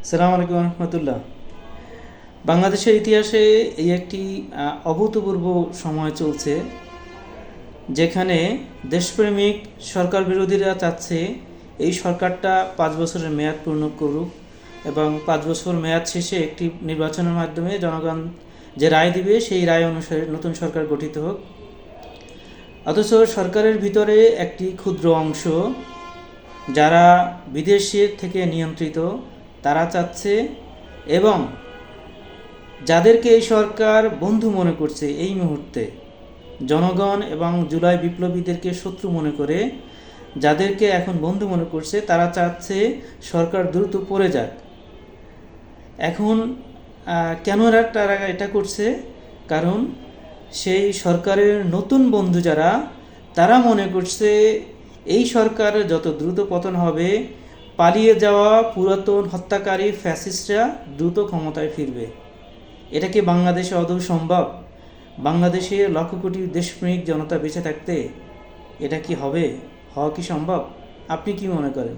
সালাম আলাইকুম রহমতুল্লাহ। বাংলাদেশের ইতিহাসে এই একটি অভূতপূর্ব সময় চলছে, যেখানে দেশপ্রেমিক সরকার বিরোধীরা চাচ্ছে এই সরকারটা 5 বছরের মেয়াদ পূর্ণ করুক এবং 5 বছর মেয়াদ শেষে একটি নির্বাচনের মাধ্যমে জনগণ যে রায় দিবে সেই রায় অনুসারে নতুন সরকার গঠিত হোক। অথচ সরকারের ভিতরে একটি ক্ষুদ্র অংশ, যারা বিদেশের থেকে নিয়ন্ত্রিত, তারা চাচ্ছে এবং যাদেরকে এই সরকার বন্ধু মনে করছে, এই মুহূর্তে জনগণ এবং জুলাই বিপ্লবীদেরকে শত্রু মনে করে যাদেরকে এখন বন্ধু মনে করছে, তারা চাচ্ছে সরকার দ্রুত পড়ে যাক। এখন কেন তারা এটা করছে? কারণ সেই সরকারের নতুন বন্ধু যারা, তারা মনে করছে এই সরকার যত দ্রুত পতন হবে, পালিয়ে যাওয়া পুরাতন হত্যাকারী ফ্যাসিস্টরা দ্রুত ক্ষমতায় ফিরবে। এটা কি বাংলাদেশে আদৌ সম্ভব? বাংলাদেশের লক্ষ কোটি দেশপ্রেমিক জনতা বেঁচে থাকতে এটা কি হবে? হওয়া কি সম্ভব? আপনি কি মনে করেন?